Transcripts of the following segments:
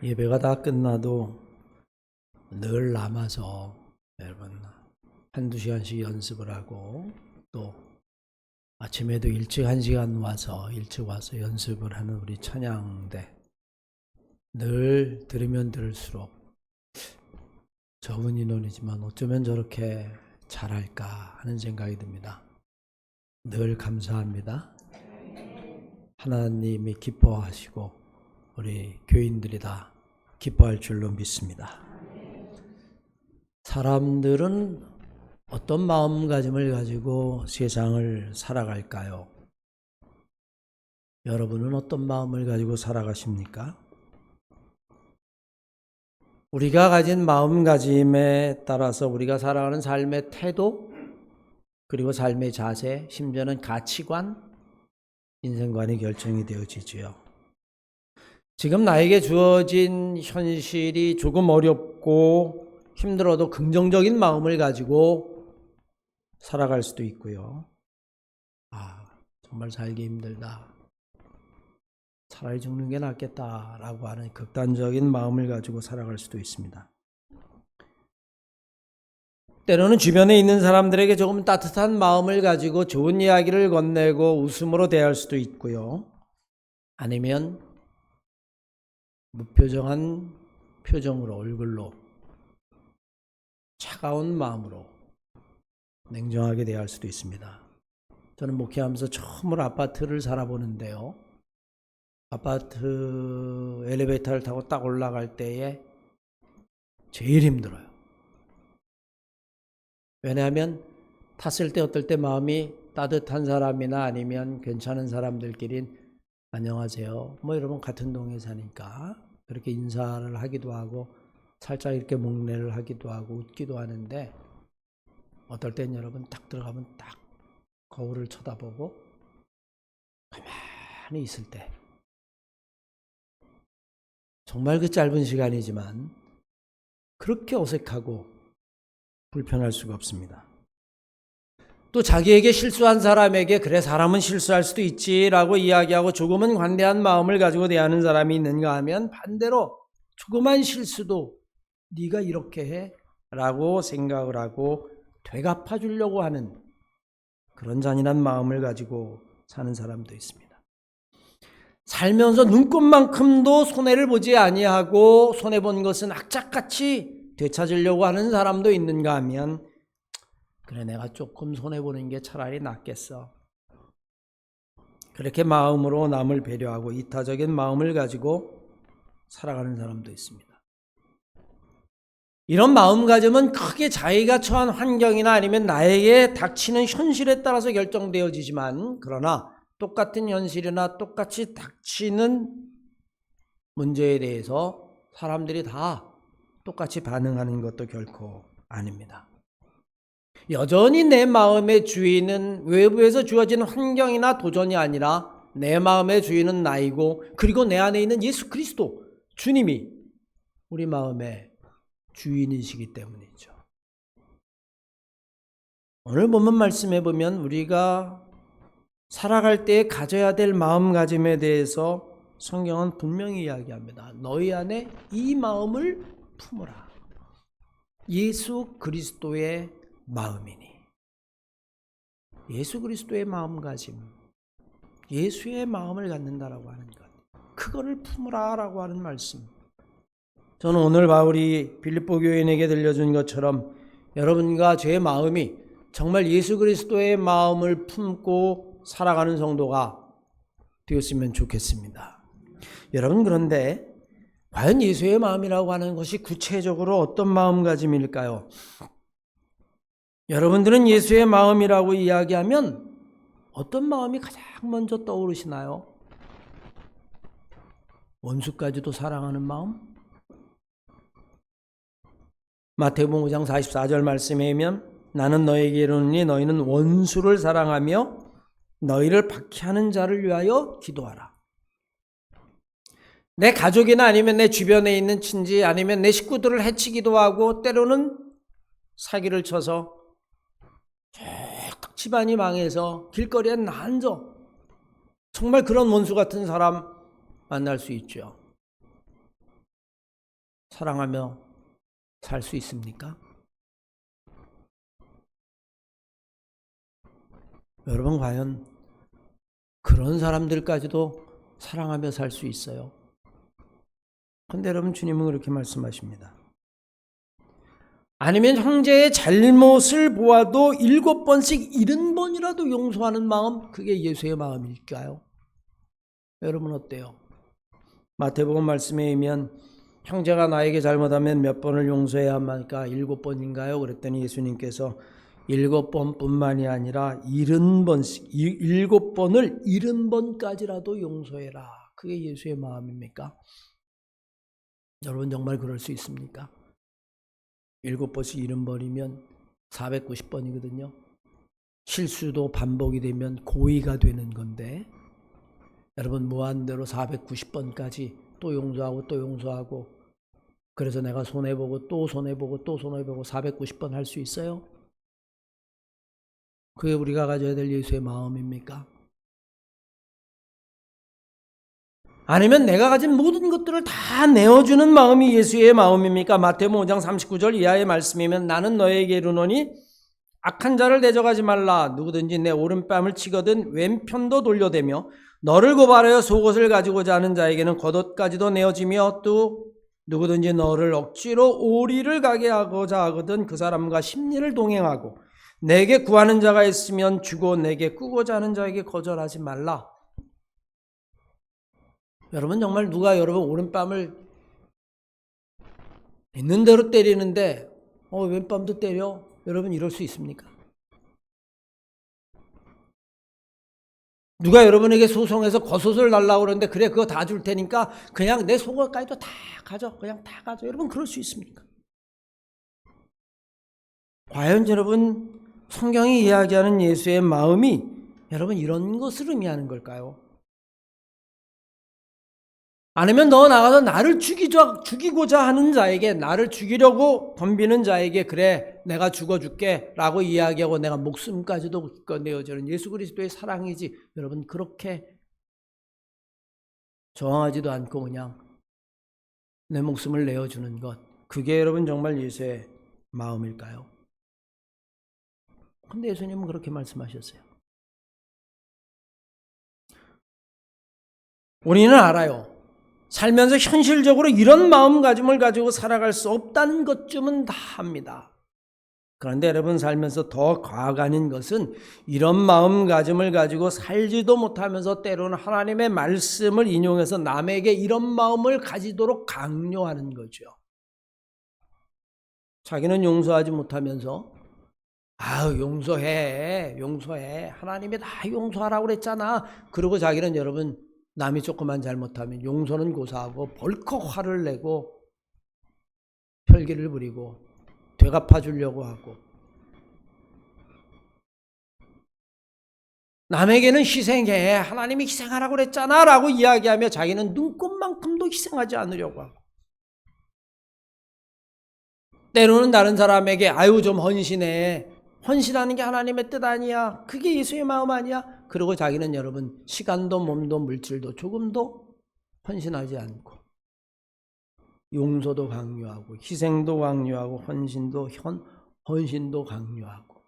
예배가 다 끝나도 늘 남아서 여러분 한두 시간씩 연습을 하고 또 아침에도 일찍 1시간 와서 일찍 와서 연습을 하는 우리 찬양대 늘 들으면 들을수록 적은 인원이지만 어쩌면 저렇게 잘할까 하는 생각이 듭니다. 늘 감사합니다. 하나님이 기뻐하시고 우리 교인들이 다 기뻐할 줄로 믿습니다. 사람들은 어떤 마음가짐을 가지고 세상을 살아갈까요? 여러분은 어떤 마음을 가지고 살아가십니까? 우리가 가진 마음가짐에 따라서 우리가 살아가는 삶의 태도, 그리고 삶의 자세, 심지어는 가치관, 인생관이 결정이 되어지지요. 지금 나에게 주어진 현실이 조금 어렵고 힘들어도 긍정적인 마음을 가지고 살아갈 수도 있고요. 정말 살기 힘들다. 차라리 죽는 게 낫겠다라고 하는 극단적인 마음을 가지고 살아갈 수도 있습니다. 때로는 주변에 있는 사람들에게 조금 따뜻한 마음을 가지고 좋은 이야기를 건네고 웃음으로 대할 수도 있고요. 아니면 무표정한 표정으로, 얼굴로, 차가운 마음으로 냉정하게 대할 수도 있습니다. 저는 목회하면서 처음으로 아파트를 살아보는데요. 아파트 엘리베이터를 타고 딱 올라갈 때에 제일 힘들어요. 왜냐하면 탔을 때 어떨 때 마음이 따뜻한 사람이나 아니면 괜찮은 사람들끼리 안녕하세요. 여러분 같은 동에 사니까 그렇게 인사를 하기도 하고 살짝 이렇게 목례를 하기도 하고 웃기도 하는데 어떨 땐 여러분 딱 들어가면 딱 거울을 쳐다보고 가만히 있을 때 정말 그 짧은 시간이지만 그렇게 어색하고 불편할 수가 없습니다. 또 자기에게 실수한 사람에게 그래 사람은 실수할 수도 있지라고 이야기하고 조금은 관대한 마음을 가지고 대하는 사람이 있는가 하면 반대로 조그만 실수도 네가 이렇게 해 라고 생각을 하고 되갚아 주려고 하는 그런 잔인한 마음을 가지고 사는 사람도 있습니다. 살면서 눈꼽만큼도 손해를 보지 아니하고 손해본 것은 악착같이 되찾으려고 하는 사람도 있는가 하면 그래 내가 조금 손해보는 게 차라리 낫겠어. 그렇게 마음으로 남을 배려하고 이타적인 마음을 가지고 살아가는 사람도 있습니다. 이런 마음가짐은 크게 자기가 처한 환경이나 아니면 나에게 닥치는 현실에 따라서 결정되어지지만 그러나 똑같은 현실이나 똑같이 닥치는 문제에 대해서 사람들이 다 똑같이 반응하는 것도 결코 아닙니다. 여전히 내 마음의 주인은 외부에서 주어진 환경이나 도전이 아니라 내 마음의 주인은 나이고 그리고 내 안에 있는 예수 그리스도 주님이 우리 마음의 주인이시기 때문이죠. 오늘 본문 말씀해 보면 우리가 살아갈 때 가져야 될 마음가짐에 대해서 성경은 분명히 이야기합니다. 너희 안에 이 마음을 품으라. 예수 그리스도의 마음이니. 예수 그리스도의 마음가짐, 예수의 마음을 갖는다라고 하는 것, 그거를 품으라라고 하는 말씀. 저는 오늘 바울이 빌립보 교인에게 들려준 것처럼 여러분과 제 마음이 정말 예수 그리스도의 마음을 품고 살아가는 성도가 되었으면 좋겠습니다. 여러분, 그런데 과연 예수의 마음이라고 하는 것이 구체적으로 어떤 마음가짐일까요? 여러분들은 예수의 마음이라고 이야기하면 어떤 마음이 가장 먼저 떠오르시나요? 원수까지도 사랑하는 마음? 마태복음 5장 44절 말씀에 보면 나는 너에게 이르노니 너희는 원수를 사랑하며 너희를 박해하는 자를 위하여 기도하라. 내 가족이나 아니면 내 주변에 있는 친지 아니면 내 식구들을 해치기도 하고 때로는 사기를 쳐서 쭉 집안이 망해서 길거리에 난저 정말 그런 원수 같은 사람 만날 수 있죠. 사랑하며 살 수 있습니까? 여러분 과연 그런 사람들까지도 사랑하며 살 수 있어요? 그런데 여러분 주님은 그렇게 말씀하십니다. 아니면 형제의 잘못을 보아도 7번씩 70번이라도 용서하는 마음, 그게 예수의 마음일까요? 여러분 어때요? 마태복음 말씀에 의하면 형제가 나에게 잘못하면 몇 번을 용서해야 합니까? 7번인가요? 그랬더니 예수님께서 7번뿐만이 아니라 70번씩, 7번을 70번까지라도 용서해라. 그게 예수의 마음입니까? 여러분 정말 그럴 수 있습니까? 7번씩 70번이면 490번이거든요. 실수도 반복이 되면 고의가 되는 건데 여러분 무한대로 490번까지 또 용서하고 또 용서하고 그래서 내가 손해보고 또 손해보고 또 손해보고 490번 할 수 있어요? 그게 우리가 가져야 될 예수의 마음입니까? 아니면 내가 가진 모든 것들을 다 내어주는 마음이 예수의 마음입니까? 마태복음 5장 39절 이하의 말씀이면 나는 너에게 이르노니 악한 자를 대적하지 말라. 누구든지 내 오른뺨을 치거든 왼편도 돌려대며 너를 고발하여 속옷을 가지고자 하는 자에게는 겉옷까지도 내어지며 또 누구든지 너를 억지로 오리를 가게 하고자 하거든 그 사람과 심리를 동행하고 내게 구하는 자가 있으면 주고 내게 꾸고자 하는 자에게 거절하지 말라. 여러분 정말 누가 여러분 오른뺨을 있는 대로 때리는데 왼뺨도 때려? 여러분 이럴 수 있습니까? 누가 여러분에게 소송해서 겉옷을 달라고 그러는데 그래 그거 다 줄 테니까 그냥 내 속옷까지도 다 가져. 그냥 다 가져. 여러분 그럴 수 있습니까? 과연 여러분 성경이 이야기하는 예수의 마음이 여러분 이런 것을 의미하는 걸까요? 아니면 너 나가서 나를 죽이고자 하는 자에게 나를 죽이려고 덤비는 자에게 그래 내가 죽어줄게 라고 이야기하고 내가 목숨까지도 내어주는 예수 그리스도의 사랑이지 여러분 그렇게 저항하지도 않고 그냥 내 목숨을 내어주는 것 그게 여러분 정말 예수의 마음일까요? 근데 예수님은 그렇게 말씀하셨어요. 우리는 알아요. 살면서 현실적으로 이런 마음가짐을 가지고 살아갈 수 없다는 것쯤은 다 합니다. 그런데 여러분 살면서 더 과학아닌 것은 이런 마음가짐을 가지고 살지도 못하면서 때로는 하나님의 말씀을 인용해서 남에게 이런 마음을 가지도록 강요하는 거죠. 자기는 용서하지 못하면서 용서해 하나님이 다 용서하라고 그랬잖아. 그리고 자기는 여러분 남이 조금만 잘못하면 용서는 고사하고 벌컥 화를 내고 혈기를 부리고 되갚아 주려고 하고 남에게는 희생해 하나님이 희생하라고 그랬잖아 라고 이야기하며 자기는 눈꽃만큼도 희생하지 않으려고 하고 때로는 다른 사람에게 좀 헌신해 헌신하는 게 하나님의 뜻 아니야 그게 예수의 마음 아니야 그리고 자기는 여러분 시간도 몸도 물질도 조금도 헌신하지 않고 용서도 강요하고 희생도 강요하고 헌신도 강요하고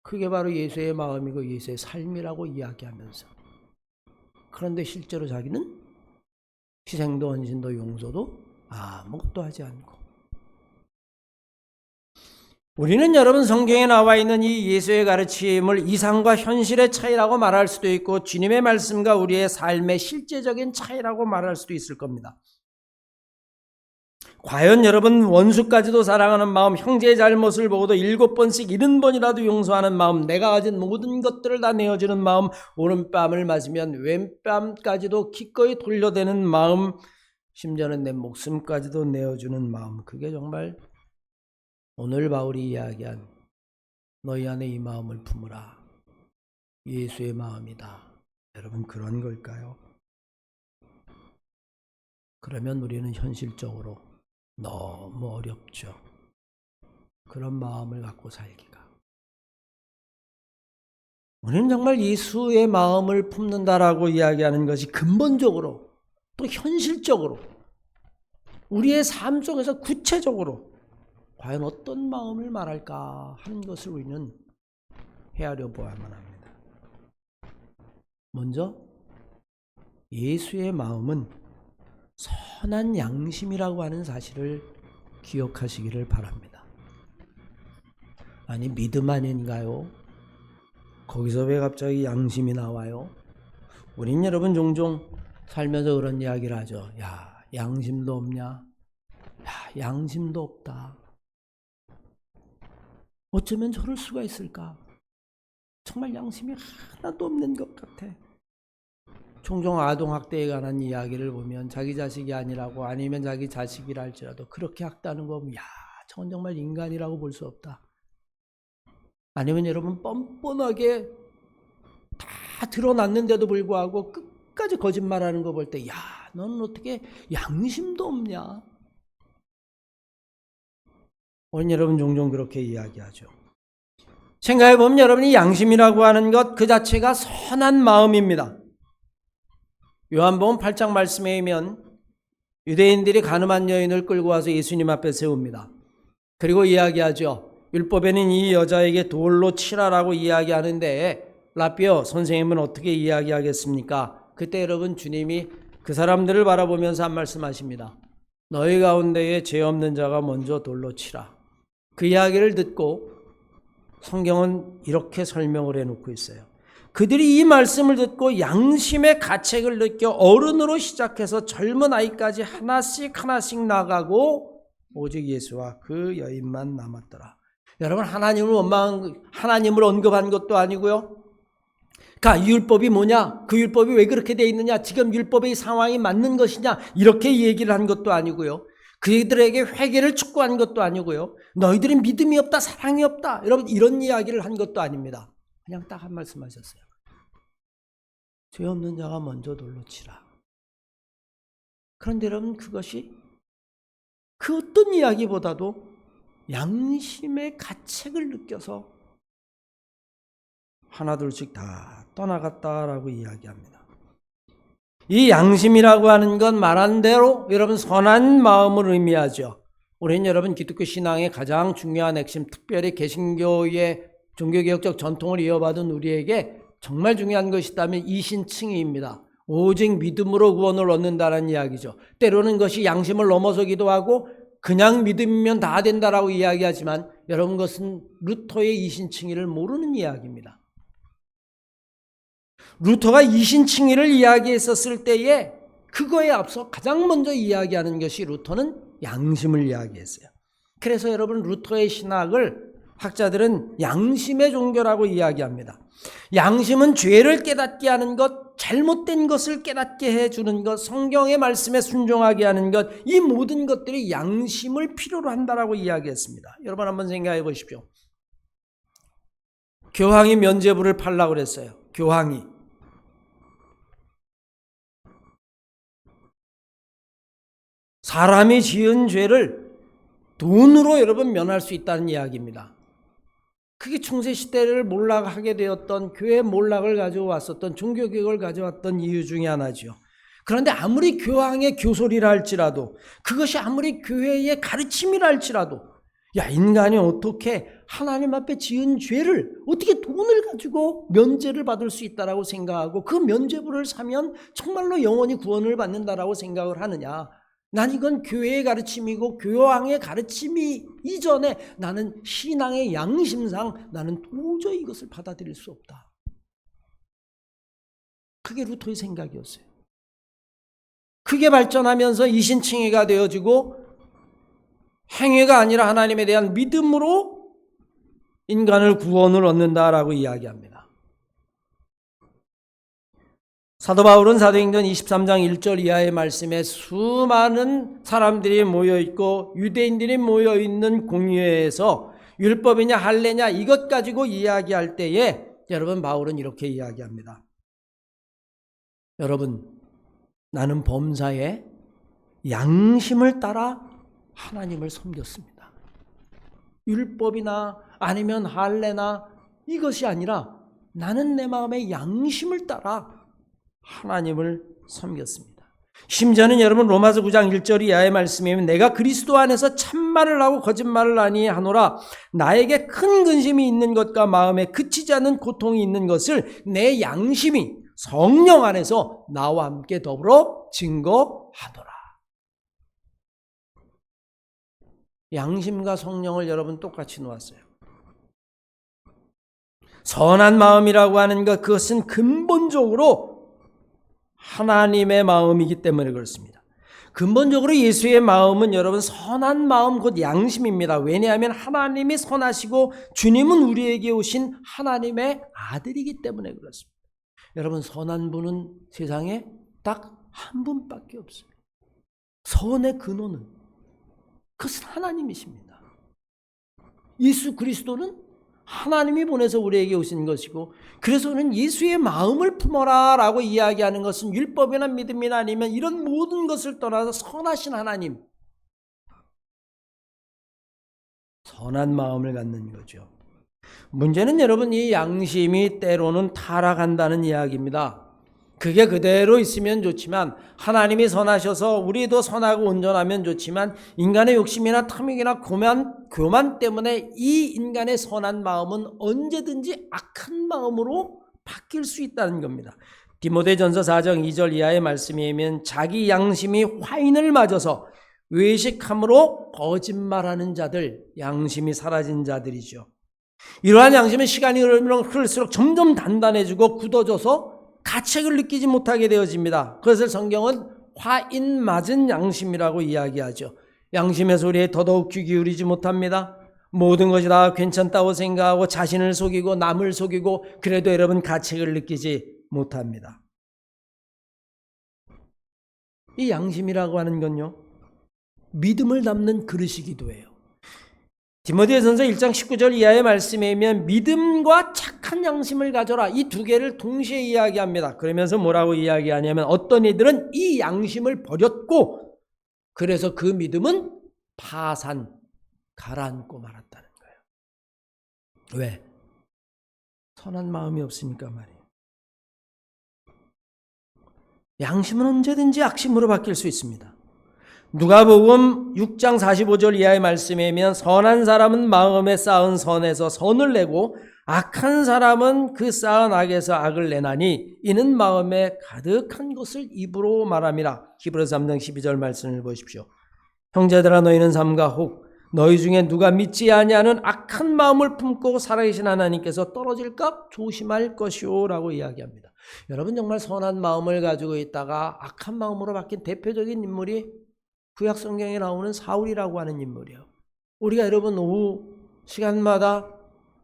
그게 바로 예수의 마음이고 예수의 삶이라고 이야기하면서 그런데 실제로 자기는 희생도 헌신도 용서도 아무것도 하지 않고 우리는 여러분 성경에 나와 있는 이 예수의 가르침을 이상과 현실의 차이라고 말할 수도 있고 주님의 말씀과 우리의 삶의 실제적인 차이라고 말할 수도 있을 겁니다. 과연 여러분 원수까지도 사랑하는 마음, 형제의 잘못을 보고도 7번씩 70번이라도 용서하는 마음, 내가 가진 모든 것들을 다 내어주는 마음, 오른뺨을 맞으면 왼뺨까지도 기꺼이 돌려대는 마음, 심지어는 내 목숨까지도 내어주는 마음, 그게 정말 오늘 바울이 이야기한 너희 안에 이 마음을 품으라. 예수의 마음이다. 여러분 그런 걸까요? 그러면 우리는 현실적으로 너무 어렵죠. 그런 마음을 갖고 살기가. 우리는 정말 예수의 마음을 품는다라고 이야기하는 것이 근본적으로 또 현실적으로 우리의 삶 속에서 구체적으로 과연 어떤 마음을 말할까 하는 것을 우리는 헤아려 보아야만 합니다. 먼저 예수의 마음은 선한 양심이라고 하는 사실을 기억하시기를 바랍니다. 아니, 믿음 아닌가요? 거기서 왜 갑자기 양심이 나와요? 우린 여러분 종종 살면서 그런 이야기를 하죠. 야, 양심도 없냐? 야, 양심도 없다. 어쩌면 저럴 수가 있을까? 정말 양심이 하나도 없는 것 같아. 종종 아동학대에 관한 이야기를 보면 자기 자식이 아니라고, 아니면 자기 자식이라 할지라도 그렇게 학대하는 거 보면 야, 저건 정말 인간이라고 볼 수 없다. 아니면 여러분 뻔뻔하게 다 드러났는데도 불구하고 끝까지 거짓말하는 거 볼 때 야, 너는 어떻게 양심도 없냐? 오늘 여러분 종종 그렇게 이야기하죠. 생각해보면 여러분이 양심이라고 하는 것 그 자체가 선한 마음입니다. 요한복음 8장 말씀에 의하면 유대인들이 가늠한 여인을 끌고 와서 예수님 앞에 세웁니다. 그리고 이야기하죠. 율법에는 이 여자에게 돌로 치라라고 이야기하는데 라삐어 선생님은 어떻게 이야기하겠습니까? 그때 여러분 주님이 그 사람들을 바라보면서 한 말씀하십니다. 너희 가운데에 죄 없는 자가 먼저 돌로 치라. 그 이야기를 듣고 성경은 이렇게 설명을 해놓고 있어요. 그들이 이 말씀을 듣고 양심의 가책을 느껴 어른으로 시작해서 젊은 아이까지 하나씩 나가고 오직 예수와 그 여인만 남았더라. 여러분, 하나님을 언급한 것도 아니고요. 그러니까 율법이 뭐냐? 그 율법이 왜 그렇게 돼 있느냐? 지금 율법의 상황이 맞는 것이냐? 이렇게 얘기를 한 것도 아니고요. 그들에게 회개를 촉구한 것도 아니고요. 너희들은 믿음이 없다, 사랑이 없다. 여러분, 이런 이야기를 한 것도 아닙니다. 그냥 딱 한 말씀 하셨어요. 죄 없는 자가 먼저 돌로 치라. 그런데 여러분, 그것이 그 어떤 이야기보다도 양심의 가책을 느껴서 하나둘씩 다 떠나갔다라고 이야기합니다. 이 양심이라고 하는 건 말한 대로 여러분 선한 마음을 의미하죠. 우리는 여러분 기독교 신앙의 가장 중요한 핵심, 특별히 개신교의 종교개혁적 전통을 이어받은 우리에게 정말 중요한 것이 있다면 이신칭의입니다. 오직 믿음으로 구원을 얻는다는 이야기죠. 때로는 그것이 양심을 넘어서기도 하고 그냥 믿으면 다 된다라고 이야기하지만 여러분, 그것은 루터의 이신칭의를 모르는 이야기입니다. 루터가 이신칭의를 이야기했었을 때에 그거에 앞서 가장 먼저 이야기하는 것이 루터는 양심을 이야기했어요. 그래서 여러분 루터의 신학을 학자들은 양심의 종교라고 이야기합니다. 양심은 죄를 깨닫게 하는 것, 잘못된 것을 깨닫게 해주는 것, 성경의 말씀에 순종하게 하는 것, 이 모든 것들이 양심을 필요로 한다라고 이야기했습니다. 여러분 한번 생각해 보십시오. 교황이 면죄부를 팔라고 그랬어요. 교황이. 사람이 지은 죄를 돈으로 여러분 면할 수 있다는 이야기입니다. 그게 중세시대를 몰락하게 되었던, 교회 몰락을 가져왔었던, 종교개혁을 가져왔던 이유 중에 하나죠. 그런데 아무리 교황의 교솔이라 할지라도, 그것이 아무리 교회의 가르침이라 할지라도, 야, 인간이 어떻게 하나님 앞에 지은 죄를 어떻게 돈을 가지고 면죄를 받을 수 있다라고 생각하고 그 면죄부를 사면 정말로 영원히 구원을 받는다라고 생각을 하느냐. 난 이건 교회의 가르침이고 교황의 가르침이 이전에 나는 신앙의 양심상 나는 도저히 이것을 받아들일 수 없다. 그게 루터의 생각이었어요. 그게 발전하면서 이신칭의가 되어지고 행위가 아니라 하나님에 대한 믿음으로 인간을 구원을 얻는다라고 이야기합니다. 사도 바울은 사도행전 23장 1절 이하의 말씀에 수많은 사람들이 모여있고 유대인들이 모여있는 공회에서 율법이냐 할례냐 이것 가지고 이야기할 때에 여러분 바울은 이렇게 이야기합니다. 여러분, 나는 범사에 양심을 따라 하나님을 섬겼습니다. 율법이나 아니면 할례나 이것이 아니라 나는 내 마음의 양심을 따라 하나님을 섬겼습니다. 심지어는 여러분 로마서 9장 1절 이하의 말씀이면 내가 그리스도 안에서 참말을 하고 거짓말을 아니하노라. 나에게 큰 근심이 있는 것과 마음에 그치지 않는 고통이 있는 것을 내 양심이 성령 안에서 나와 함께 더불어 증거하더라. 양심과 성령을 여러분 똑같이 놓았어요. 선한 마음이라고 하는 것, 그것은 근본적으로 하나님의 마음이기 때문에 그렇습니다. 근본적으로 예수의 마음은 여러분 선한 마음 곧 양심입니다. 왜냐하면 하나님이 선하시고 주님은 우리에게 오신 하나님의 아들이기 때문에 그렇습니다. 여러분 선한 분은 세상에 딱 한 분밖에 없습니다. 선의 근원은 그것은 하나님이십니다. 예수 그리스도는 하나님이 보내서 우리에게 오신 것이고, 그래서는 예수의 마음을 품어라 라고 이야기하는 것은 율법이나 믿음이나 아니면 이런 모든 것을 떠나서 선하신 하나님, 선한 마음을 갖는 거죠. 문제는 여러분 이 양심이 때로는 타락한다는 이야기입니다. 그게 그대로 있으면 좋지만, 하나님이 선하셔서 우리도 선하고 온전하면 좋지만, 인간의 욕심이나 탐욕이나 교만 때문에 이 인간의 선한 마음은 언제든지 악한 마음으로 바뀔 수 있다는 겁니다. 디모데전서 4장 2절 이하의 말씀이면 자기 양심이 화인을 맞아서 외식함으로 거짓말하는 자들, 양심이 사라진 자들이죠. 이러한 양심은 시간이 흐를수록 점점 단단해지고 굳어져서 가책을 느끼지 못하게 되어집니다. 그것을 성경은 화인 맞은 양심이라고 이야기하죠. 양심의 소리에 더더욱 귀 기울이지 못합니다. 모든 것이 다 괜찮다고 생각하고 자신을 속이고 남을 속이고, 그래도 여러분 가책을 느끼지 못합니다. 이 양심이라고 하는 건요, 믿음을 담는 그릇이기도 해요. 디모데전서 1장 19절 이하의 말씀에 의하면 믿음과 착한 양심을 가져라, 이 두 개를 동시에 이야기합니다. 그러면서 뭐라고 이야기하냐면 어떤 이들은 이 양심을 버렸고 그래서 그 믿음은 가라앉고 말았다는 거예요. 왜? 선한 마음이 없으니까 말이에요. 양심은 언제든지 악심으로 바뀔 수 있습니다. 누가복음 6장 45절 이하의 말씀에 의하면 선한 사람은 마음에 쌓은 선에서 선을 내고 악한 사람은 그 쌓은 악에서 악을 내나니 이는 마음에 가득한 것을 입으로 말함이라. 히브리서 3장 12절 말씀을 보십시오. 형제들아 너희는 삼가 혹 너희 중에 누가 믿지 아니하는 악한 마음을 품고 살아계신 하나님께서 떨어질까 조심할 것이오 라고 이야기합니다. 여러분 정말 선한 마음을 가지고 있다가 악한 마음으로 바뀐 대표적인 인물이 구약 성경에 나오는 사울이라고 하는 인물이에요. 우리가 여러분 오후 시간마다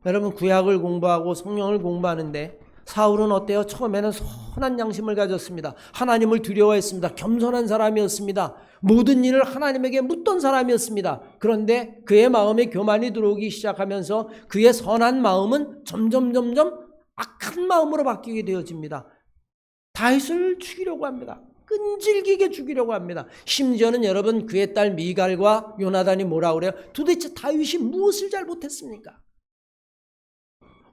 여러분 구약을 공부하고 성령을 공부하는데 사울은 어때요? 처음에는 선한 양심을 가졌습니다. 하나님을 두려워했습니다. 겸손한 사람이었습니다. 모든 일을 하나님에게 묻던 사람이었습니다. 그런데 그의 마음에 교만이 들어오기 시작하면서 그의 선한 마음은 점점 악한 마음으로 바뀌게 되어집니다. 다윗을 죽이려고 합니다. 끈질기게 죽이려고 합니다. 심지어는 여러분 그의 딸 미갈과 요나단이 뭐라고 그래요? 도대체 다윗이 무엇을 잘못했습니까?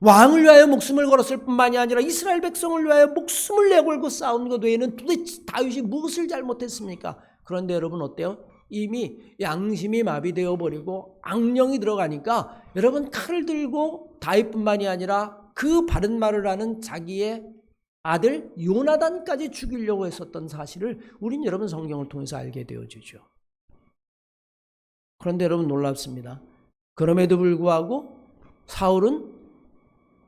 왕을 위하여 목숨을 걸었을 뿐만이 아니라 이스라엘 백성을 위하여 목숨을 내걸고 싸운 것 외에는 도대체 다윗이 무엇을 잘못했습니까? 그런데 여러분 어때요? 이미 양심이 마비되어 버리고 악령이 들어가니까 여러분 칼을 들고 다윗뿐만이 아니라 그 바른 말을 하는 자기의 아들 요나단까지 죽이려고 했었던 사실을 우린 여러분 성경을 통해서 알게 되어지죠. 그런데 여러분 놀랍습니다. 그럼에도 불구하고 사울은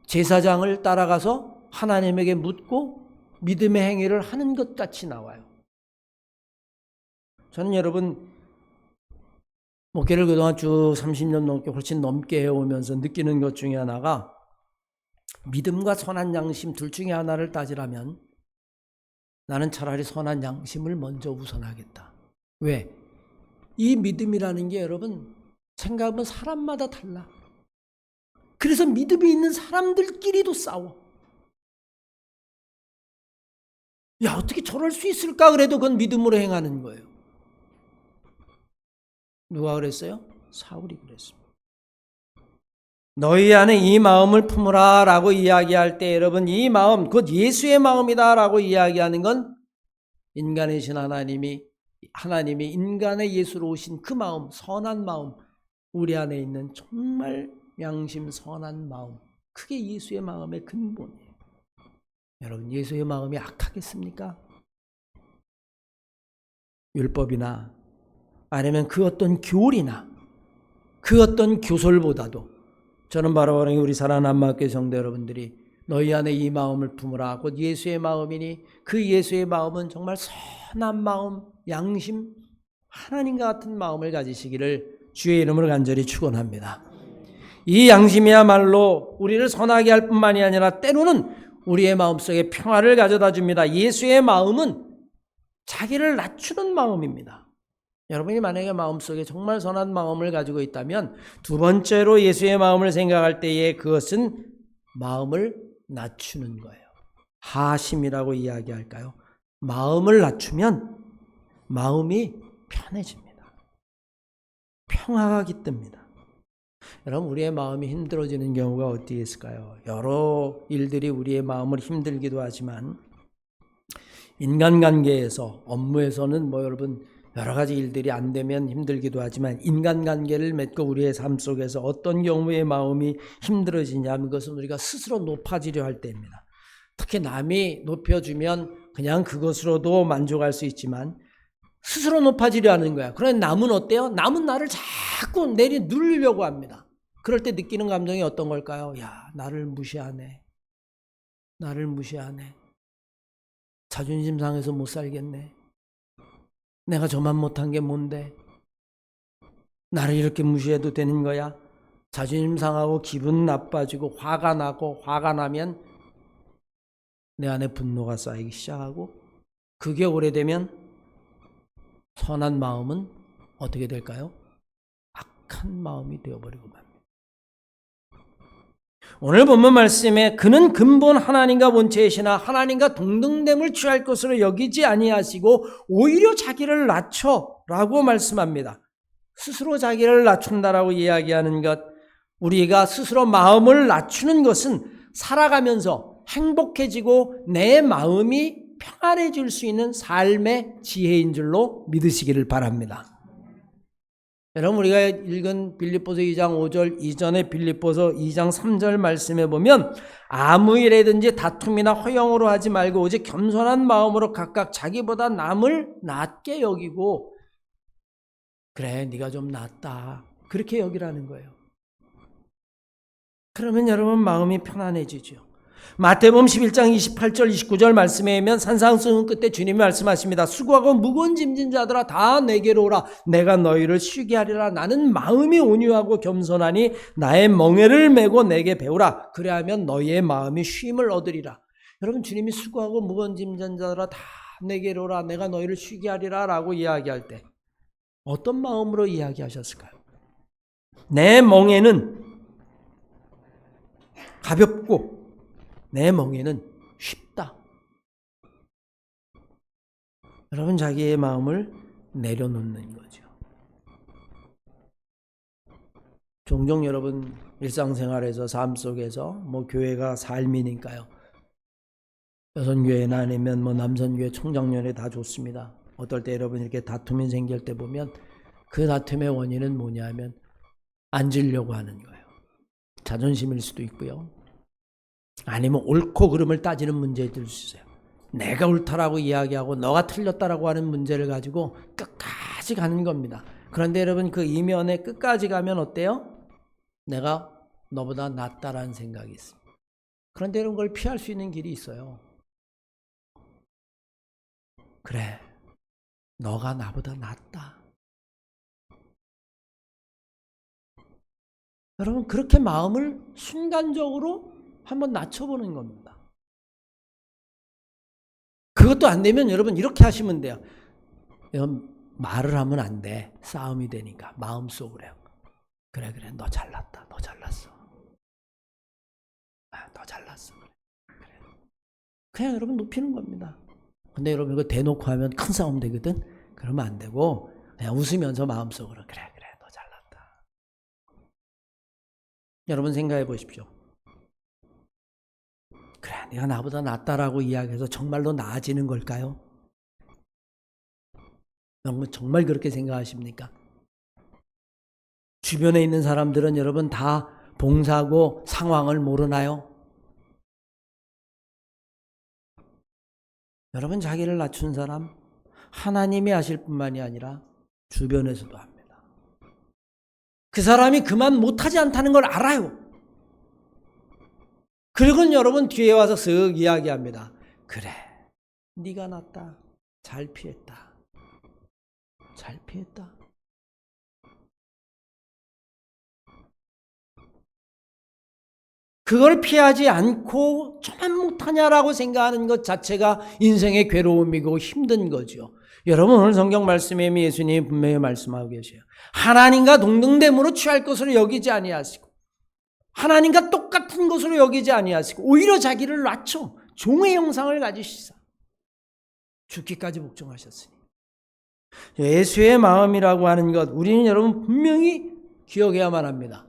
제사장을 따라가서 하나님에게 묻고 믿음의 행위를 하는 것 같이 나와요. 저는 여러분 목회를 그동안 쭉 30년 넘게 훨씬 넘게 해오면서 느끼는 것 중에 하나가, 믿음과 선한 양심 둘 중에 하나를 따지라면 나는 차라리 선한 양심을 먼저 우선하겠다. 왜? 이 믿음이라는 게 여러분 생각하면 사람마다 달라. 그래서 믿음이 있는 사람들끼리도 싸워. 야, 어떻게 저럴 수 있을까? 그래도 그건 믿음으로 행하는 거예요. 누가 그랬어요? 사울이 그랬습니다. 너희 안에 이 마음을 품으라 라고 이야기할 때 여러분 이 마음 곧 예수의 마음이다 라고 이야기하는 건 인간이신 하나님이 인간의 예수로 오신 그 마음, 선한 마음, 우리 안에 있는 정말 양심 선한 마음, 그게 예수의 마음의 근본이에요. 여러분, 예수의 마음이 악하겠습니까? 율법이나 아니면 그 어떤 교리나 그 어떤 교설보다도 저는 바로 우리 사랑하는 안마교회 성도 여러분들이 너희 안에 이 마음을 품으라. 곧 예수의 마음이니 그 예수의 마음은 정말 선한 마음, 양심, 하나님과 같은 마음을 가지시기를 주의 이름으로 간절히 축원합니다. 이 양심이야말로 우리를 선하게 할 뿐만이 아니라 때로는 우리의 마음속에 평화를 가져다 줍니다. 예수의 마음은 자기를 낮추는 마음입니다. 여러분이 만약에 마음속에 정말 선한 마음을 가지고 있다면 두 번째로 예수의 마음을 생각할 때에 그것은 마음을 낮추는 거예요. 하심이라고 이야기할까요? 마음을 낮추면 마음이 편해집니다. 평화가 깃듭니다. 여러분, 우리의 마음이 힘들어지는 경우가 어디 있을까요? 여러 일들이 우리의 마음을 힘들기도 하지만 인간관계에서, 업무에서는 여러분 여러 가지 일들이 안 되면 힘들기도 하지만 인간관계를 맺고 우리의 삶 속에서 어떤 경우에 마음이 힘들어지냐면 그것은 우리가 스스로 높아지려 할 때입니다. 특히 남이 높여주면 그냥 그것으로도 만족할 수 있지만 스스로 높아지려 하는 거야. 그런데 남은 어때요? 남은 나를 자꾸 누리려고 합니다. 그럴 때 느끼는 감정이 어떤 걸까요? 야, 나를 무시하네. 나를 무시하네. 자존심 상해서 못 살겠네. 내가 저만 못한 게 뭔데? 나를 이렇게 무시해도 되는 거야? 자존심 상하고 기분 나빠지고 화가 나고, 화가 나면 내 안에 분노가 쌓이기 시작하고, 그게 오래되면 선한 마음은 어떻게 될까요? 악한 마음이 되어버리고 맙니다. 오늘 본문 말씀에 그는 근본 하나님과 본체이시나 하나님과 동등됨을 취할 것으로 여기지 아니하시고 오히려 자기를 낮춰라고 말씀합니다. 스스로 자기를 낮춘다라고 이야기하는 것, 우리가 스스로 마음을 낮추는 것은 살아가면서 행복해지고 내 마음이 평안해질 수 있는 삶의 지혜인 줄로 믿으시기를 바랍니다. 여러분, 우리가 읽은 빌립보서 2장 5절 이전에 빌립보서 2장 3절 말씀에 보면 아무 일에든지 다툼이나 허영으로 하지 말고 오직 겸손한 마음으로 각각 자기보다 남을 낮게 여기고, 그래 네가 좀 낫다, 그렇게 여기라는 거예요. 그러면 여러분 마음이 편안해지죠. 마태복음 11장 28절 29절 말씀에 보면 산상수훈 끝에 주님이 말씀하십니다. 수고하고 무거운 짐진 자들아 다 내게로 오라. 내가 너희를 쉬게 하리라. 나는 마음이 온유하고 겸손하니 나의 멍에를 메고 내게 배우라. 그래야면 너희의 마음이 쉼을 얻으리라. 여러분, 주님이 수고하고 무거운 짐진 자들아 다 내게로 오라. 내가 너희를 쉬게 하리라 라고 이야기할 때 어떤 마음으로 이야기하셨을까요? 내 멍에는 가볍고 내 멍에는 쉽다. 여러분, 자기의 마음을 내려놓는 거죠. 종종 여러분 일상생활에서 삶 속에서 교회가 삶이니까요. 여선교회나 아니면 남선교회 총장년회 다 좋습니다. 어떨 때 여러분 이렇게 다툼이 생길 때 보면 그 다툼의 원인은 뭐냐면 앉으려고 하는 거예요. 자존심일 수도 있고요. 아니면 옳고 그름을 따지는 문제일 수 있어요. 내가 옳다라고 이야기하고 너가 틀렸다라고 하는 문제를 가지고 끝까지 가는 겁니다. 그런데 여러분 그 이면에 끝까지 가면 어때요? 내가 너보다 낫다라는 생각이 있습니다. 그런데 이런 걸 피할 수 있는 길이 있어요. 그래, 너가 나보다 낫다. 여러분, 그렇게 마음을 순간적으로 한번 낮춰보는 겁니다. 그것도 안 되면 여러분 이렇게 하시면 돼요. 여러분, 말을 하면 안 돼. 싸움이 되니까 마음속으로. 그래 너 잘났다. 너 잘났어. 너 잘났어. 그래. 그냥 여러분 높이는 겁니다. 근데 여러분 이거 대놓고 하면 큰 싸움 되거든. 그러면 안 되고 그냥 웃으면서 마음속으로 그래 너 잘났다. 여러분 생각해 보십시오. 그래, 내가 나보다 낫다라고 이야기해서 정말로 나아지는 걸까요? 여러분 정말 그렇게 생각하십니까? 주변에 있는 사람들은 여러분 다 봉사하고 상황을 모르나요? 여러분 자기를 낮춘 사람 하나님이 아실 뿐만이 아니라 주변에서도 합니다. 그 사람이 그만 못하지 않다는 걸 알아요. 그리고 여러분 뒤에 와서 쓱 이야기합니다. 그래, 네가 낫다. 잘 피했다. 잘 피했다. 그걸 피하지 않고 저만 못하냐라고 생각하는 것 자체가 인생의 괴로움이고 힘든 거죠. 여러분 오늘 성경 말씀에 예수님이 분명히 말씀하고 계세요. 하나님과 동등됨으로 취할 것으로 여기지 아니하시고 하나님과 똑같은 것으로 여기지 아니하시고 오히려 자기를 낮춰 종의 형상을 가지시사 죽기까지 복종하셨으니 예수의 마음이라고 하는 것 우리는 여러분 분명히 기억해야만 합니다.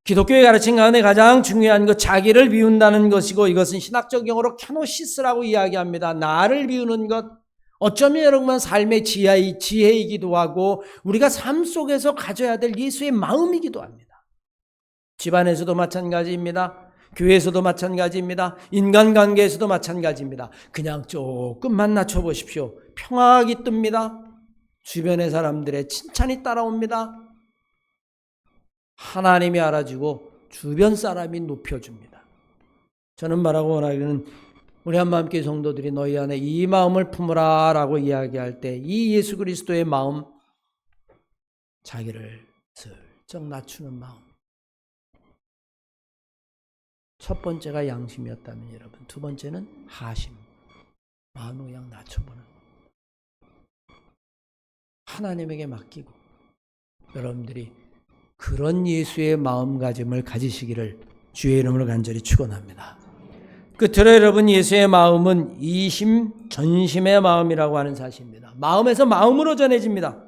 기독교의 가르침 가운데 가장 중요한 것 자기를 비운다는 것이고 이것은 신학적 용어로 캐노시스라고 이야기합니다. 나를 비우는 것 어쩌면 여러분 삶의 지혜이기도 하고 우리가 삶 속에서 가져야 될 예수의 마음이기도 합니다. 집안에서도 마찬가지입니다. 교회에서도 마찬가지입니다. 인간관계에서도 마찬가지입니다. 그냥 조금만 낮춰보십시오. 평화가 깃듭니다. 주변의 사람들의 칭찬이 따라옵니다. 하나님이 알아주고 주변 사람이 높여줍니다. 저는 말하고 원하기는 우리 한마음교회 성도들이 너희 안에 이 마음을 품으라 라고 이야기할 때 이 예수 그리스도의 마음 자기를 슬쩍 낮추는 마음 첫 번째가 양심이었다면 여러분 두 번째는 하심 마음을 그냥 낮춰보는 하나님에게 맡기고 여러분들이 그런 예수의 마음가짐을 가지시기를 주의 이름으로 간절히 축원합니다. 끝으로 여러분 예수의 마음은 이심 전심의 마음이라고 하는 사실입니다. 마음에서 마음으로 전해집니다.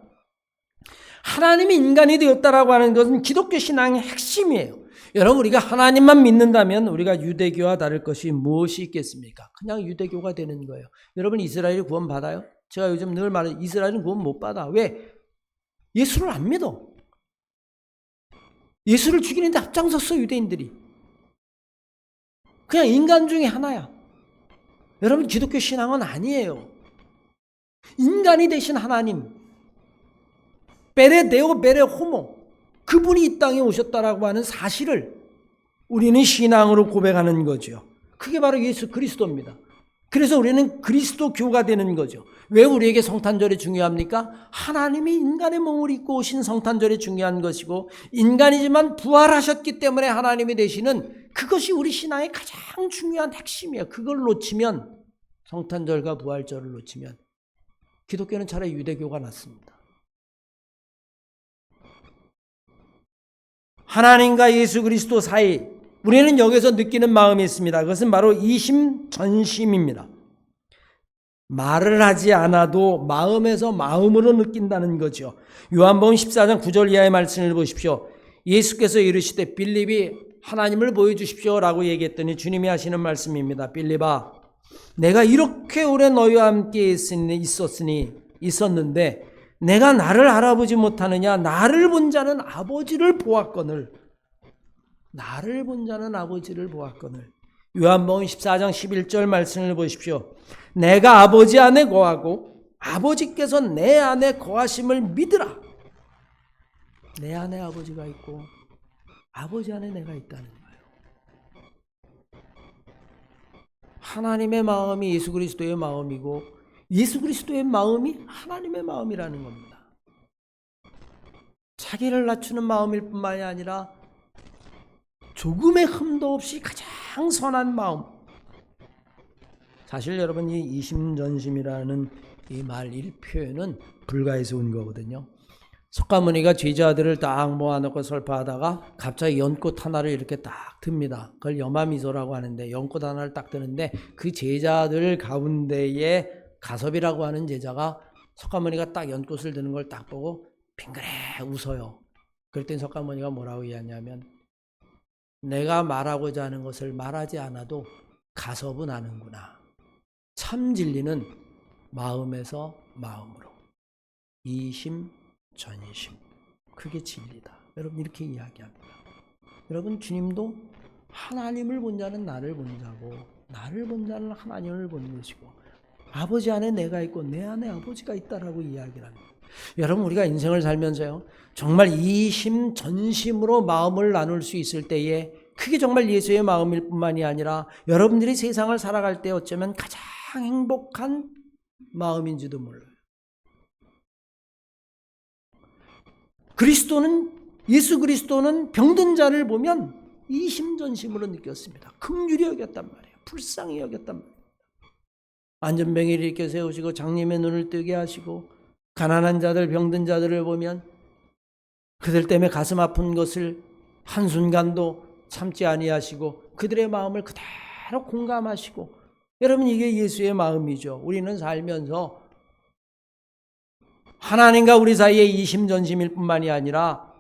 하나님이 인간이 되었다라고 하는 것은 기독교 신앙의 핵심이에요. 여러분 우리가 하나님만 믿는다면 우리가 유대교와 다를 것이 무엇이 있겠습니까? 그냥 유대교가 되는 거예요. 여러분 이스라엘이 구원 받아요? 제가 요즘 늘 말해요. 이스라엘은 구원 못 받아. 왜? 예수를 안 믿어. 예수를 죽이는데 앞장섰어 유대인들이. 그냥 인간 중에 하나야. 여러분 기독교 신앙은 아니에요. 인간이 되신 하나님 베레 데오 베레 호모 그분이 이 땅에 오셨다라고 하는 사실을 우리는 신앙으로 고백하는 거죠. 그게 바로 예수 그리스도입니다. 그래서 우리는 그리스도교가 되는 거죠. 왜 우리에게 성탄절이 중요합니까? 하나님이 인간의 몸을 입고 오신 성탄절이 중요한 것이고 인간이지만 부활하셨기 때문에 하나님이 되시는 그것이 우리 신앙의 가장 중요한 핵심이에요. 그걸 놓치면 성탄절과 부활절을 놓치면 기독교는 차라리 유대교가 낫습니다. 하나님과 예수 그리스도 사이 우리는 여기서 느끼는 마음이 있습니다. 그것은 바로 이심 전심입니다. 말을 하지 않아도 마음에서 마음으로 느낀다는 거죠. 요한복음 14장 9절 이하의 말씀을 보십시오. 예수께서 이르시되 빌립이 하나님을 보여주십시오 라고 얘기했더니 주님이 하시는 말씀입니다. 빌립아 내가 이렇게 오래 너희와 함께 있었는데 내가 나를 알아보지 못하느냐? 나를 본 자는 아버지를 보았거늘. 나를 본 자는 아버지를 보았거늘. 요한복음 14장 11절 말씀을 보십시오. 내가 아버지 안에 거하고 아버지께서 내 안에 거하심을 믿으라. 내 안에 아버지가 있고 아버지 안에 내가 있다는 거예요. 하나님의 마음이 예수 그리스도의 마음이고 예수 그리스도의 마음이 하나님의 마음이라는 겁니다. 자기를 낮추는 마음일 뿐만이 아니라 조금의 흠도 없이 가장 선한 마음. 사실 여러분 이 이심전심이라는 이 말, 이 표현은 불가에서 온 거거든요. 석가모니가 제자들을 딱 모아놓고 설파하다가 갑자기 연꽃 하나를 이렇게 딱 듭니다. 그걸 여마미소라고 하는데 연꽃 하나를 딱 드는데 그 제자들 가운데에 가섭이라고 하는 제자가 석가모니가 딱 연꽃을 드는 걸 딱 보고 빙그레 웃어요. 그럴 땐 석가모니가 뭐라고 이야기하냐면 내가 말하고자 하는 것을 말하지 않아도 가섭은 아는구나. 참 진리는 마음에서 마음으로 이심 전심. 그게 진리다. 여러분 이렇게 이야기합니다. 여러분 주님도 하나님을 본 자는 나를 본 자고 나를 본 자는 하나님을 본 것이고 아버지 안에 내가 있고 내 안에 아버지가 있다라고 이야기를 합니다. 여러분 우리가 인생을 살면서요 정말 이심 전심으로 마음을 나눌 수 있을 때에 그게 정말 예수의 마음일 뿐만이 아니라 여러분들이 세상을 살아갈 때 어쩌면 가장 행복한 마음인지도 몰라요. 예수 그리스도는 병든 자를 보면 이심전심으로 느꼈습니다. 긍휼히 여겼단 말이에요. 불쌍히 여겼단 말이에요. 안전병이를 일으켜 세우시고 장님의 눈을 뜨게 하시고 가난한 자들 병든 자들을 보면 그들 때문에 가슴 아픈 것을 한순간도 참지 아니하시고 그들의 마음을 그대로 공감하시고 여러분 이게 예수의 마음이죠. 우리는 살면서 하나님과 우리 사이에 이심전심일 뿐만이 아니라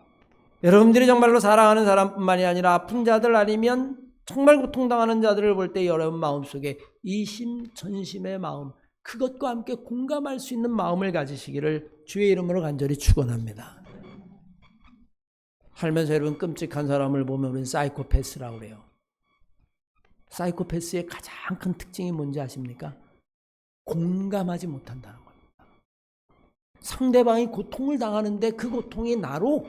여러분들이 정말로 사랑하는 사람뿐만이 아니라 아픈 자들 아니면 정말 고통당하는 자들을 볼 때 여러분 마음속에 이심전심의 마음 그것과 함께 공감할 수 있는 마음을 가지시기를 주의 이름으로 간절히 축원합니다. 살면서 여러분 끔찍한 사람을 보면 우리는 사이코패스라고 그래요. 사이코패스의 가장 큰 특징이 뭔지 아십니까? 공감하지 못한다는 겁니다. 상대방이 고통을 당하는데 그 고통이 나로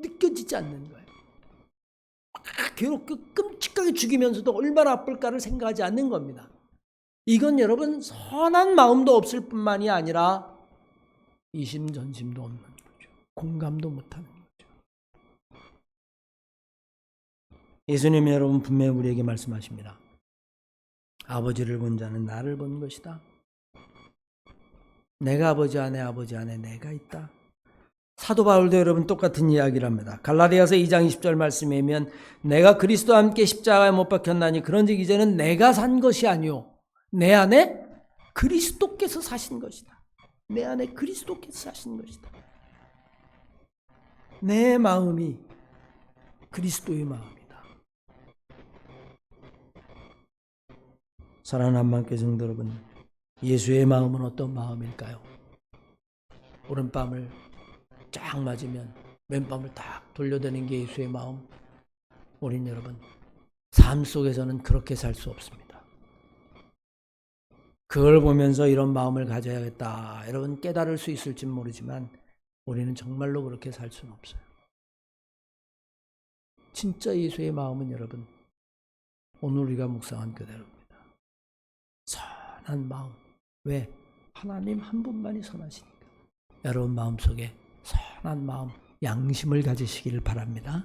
느껴지지 않는 거예요. 괴롭게 끔찍하게 죽이면서도 얼마나 아플까를 생각하지 않는 겁니다. 이건 여러분 선한 마음도 없을 뿐만이 아니라 이심전심도 없는 거죠. 공감도 못하는 거죠. 예수님이 여러분 분명히 우리에게 말씀하십니다. 아버지를 본 자는 나를 본 것이다. 내가 아버지 안에 내가 있다. 사도 바울도 여러분 똑같은 이야기를 합니다. 갈라디아서 2장 20절 말씀에 보면 내가 그리스도와 함께 십자가에 못 박혔나니 그런즉 이제는 내가 산 것이 아니요 내 안에 그리스도께서 사신 것이다. 내 안에 그리스도께서 사신 것이다. 내 마음이 그리스도의 마음이다. 사랑하는 한만교회 성도 여러분, 예수의 마음은 어떤 마음일까요? 오른밤을 쫙 맞으면 왼밤을 딱 돌려대는 게 예수의 마음. 우린 여러분 삶 속에서는 그렇게 살 수 없습니다. 그걸 보면서 이런 마음을 가져야겠다 여러분 깨달을 수 있을지 모르지만 우리는 정말로 그렇게 살 수는 없어요. 진짜 예수의 마음은 여러분 오늘 우리가 묵상한 그대로입니다. 선한 마음. 왜? 하나님 한 분만이 선하시니까. 여러분 마음속에 선한 마음, 양심을 가지시기를 바랍니다.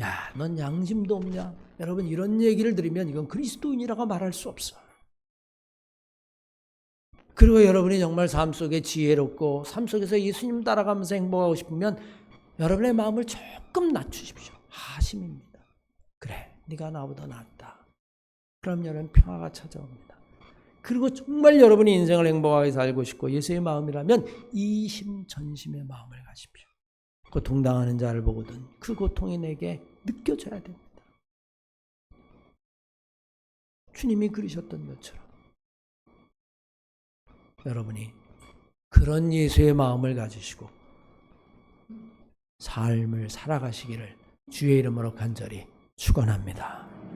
야, 넌 양심도 없냐? 여러분 이런 얘기를 들으면 이건 그리스도인이라고 말할 수 없어. 그리고 여러분이 정말 삶 속에 지혜롭고 삶 속에서 예수님 따라가면서 행복하고 싶으면 여러분의 마음을 조금 낮추십시오. 하심입니다. 그래, 네가 나보다 낫다. 그럼 여러분 평화가 찾아옵니다. 그리고 정말 여러분이 인생을 행복하게 살고 싶고 예수의 마음이라면 이심전심의 마음을 가십시오. 고통당하는 자를 보거든 그 고통이 내게 느껴져야 됩니다. 주님이 그러셨던 것처럼 여러분이 그런 예수의 마음을 가지시고 삶을 살아가시기를 주의 이름으로 간절히 축원합니다.